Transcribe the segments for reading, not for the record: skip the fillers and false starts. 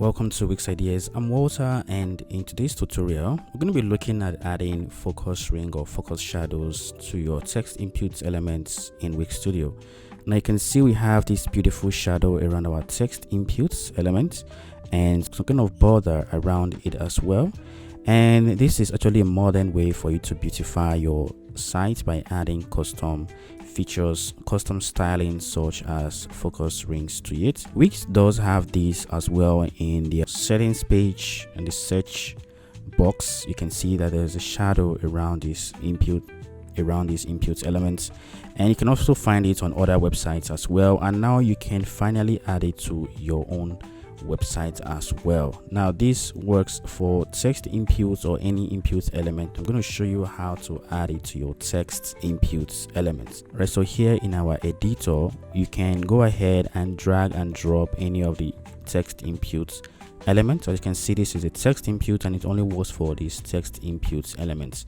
Welcome to Wix Ideas. I'm Walter, and in today's tutorial we're going to be looking at adding focus ring or focus shadows to your text input elements in Wix Studio. Now you can see we have this beautiful shadow around our text inputs element and some kind of border around it as well. And this is actually a modern way for you to beautify your site by adding custom features, custom styling such as focus rings to it. Wix does have this as well in the settings page and the search box. You can see that there's a shadow around this input elements, and you can also find it on other websites as well. And now you can finally add it to your own website as well. Now this works for text inputs or any input element. I'm going to show you how to add it to your text inputs elements. Right, so here in our editor you can go ahead and drag and drop any of the text inputs elements. As you can see, this is a text input and it only works for these text inputs elements.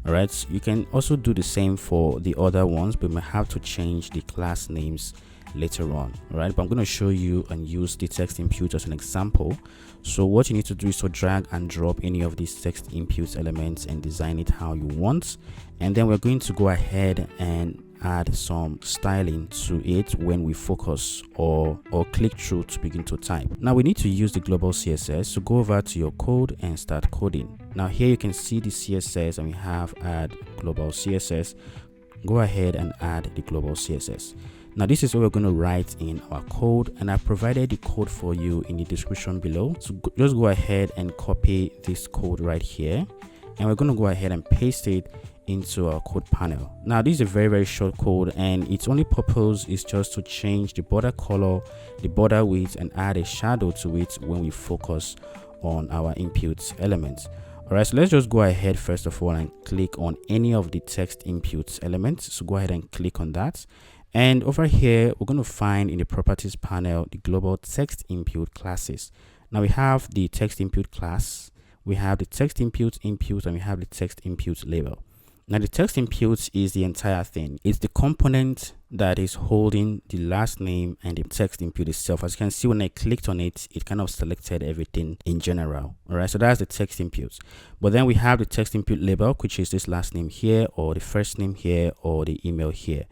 All right, so you can also do the same for the other ones, but you may have to change the class names later on. All right, but I'm going to show you and use the text input as an example. So what you need to do is to drag and drop any of these text input elements and design it how you want, and then we're going to go ahead and add some styling to it when we focus or click through to begin to type. Now we need to use the global CSS, so go over to your code and start coding. Now here you can see the CSS and we have add global CSS. Go ahead and add the global CSS. Now this is what we're going to write in our code, and I provided the code for you in the description below. So just go ahead and copy this code right here, and we're going to go ahead and paste it into our code panel. Now this is a very short code, and its only purpose is just to change the border color, the border width, and add a shadow to it when we focus on our input elements. All right, so let's just go ahead first of all and click on any of the text input elements. So go ahead and click on that. And over here, we're going to find in the properties panel the global text input classes. Now we have the text input class, we have the text input, and we have the text input label. Now the text input is the entire thing. It's the component that is holding the last name and the text input itself. As you can see, when I clicked on it, it kind of selected everything in general. All right, so that's the text input. But then we have the text input label, which is this last name here, or the first name here, or the email here.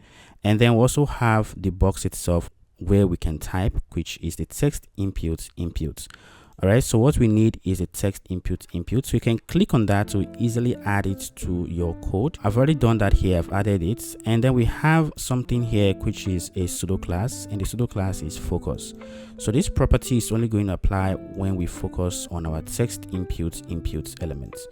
And then we also have the box itself where we can type, which is the text input. All right, so what we need is a text input. So you can click on that to easily add it to your code. I've already done that here. I've added it. And then we have something here, which is a pseudo class, and the pseudo class is focus. So this property is only going to apply when we focus on our text input elements.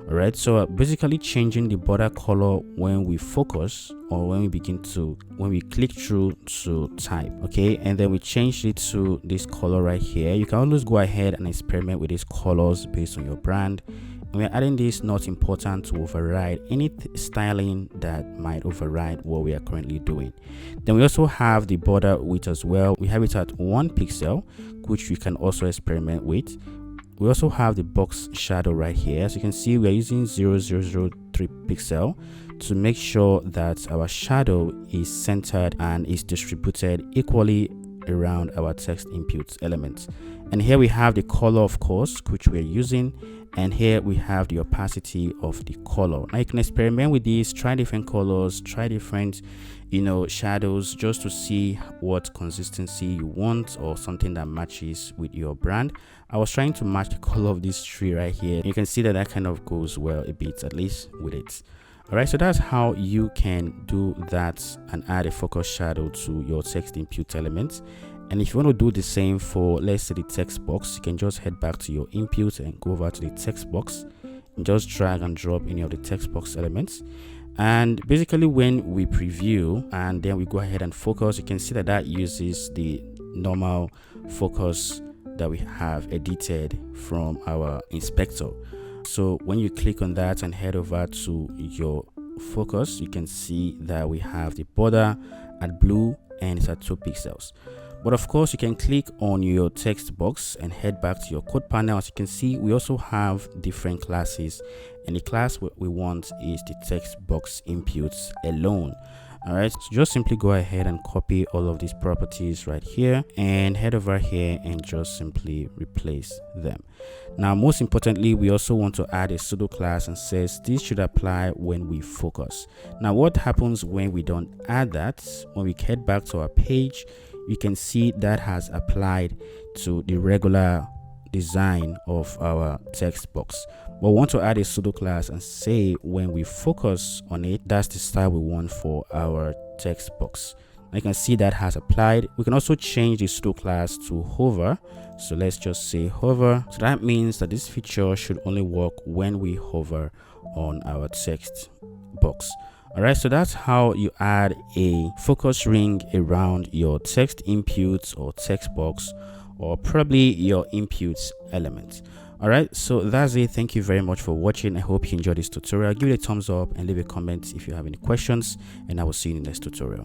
All right, so basically changing the border color when we focus or when we click through to type. Okay, and then we change it to this color right here. You can always go ahead and experiment with these colors based on your brand. And we're adding this not important to override any styling that might override what we are currently doing. Then we also have the border width as well. We have it at 1 pixel, which you can also experiment with. We also have the box shadow right here. As you can see, we are using 0003 pixel to make sure that our shadow is centered and is distributed equally around our text input elements. And here we have the color, of course, which we're using, and here we have the opacity of the color. Now you can experiment with these, try different colors, try different shadows, just to see what consistency you want or something that matches with your brand. I was trying to match the color of this tree right here. You can see that kind of goes well a bit, at least with it. All right, so that's how you can do that and add a focus shadow to your text input elements. And if you want to do the same for, let's say, the text box, you can just head back to your input and go over to the text box and just drag and drop any of the text box elements. And basically when we preview and then we go ahead and focus, you can see that uses the normal focus that we have edited from our inspector. So when you click on that and head over to your focus, you can see that we have the border at blue and it's at 2 pixels. But of course, you can click on your text box and head back to your code panel. As you can see, we also have different classes, and the class we want is the text box inputs alone. All right, so just simply go ahead and copy all of these properties right here and head over here and just simply replace them. Now, most importantly, we also want to add a pseudo class and says this should apply when we focus. Now, what happens when we don't add that? When we head back to our page, you can see that has applied to the regular design of our text box. But we want to add a pseudo class and say when we focus on it, that's the style we want for our text box. Now you can see that has applied. We can also change the pseudo class to hover. So let's just say hover. So that means that this feature should only work when we hover on our text box. All right, so that's how you add a focus ring around your text inputs or text box, or probably your inputs element. All right, so that's it. Thank you very much for watching. I hope you enjoyed this tutorial. Give it a thumbs up and leave a comment if you have any questions, and I will see you in the next tutorial.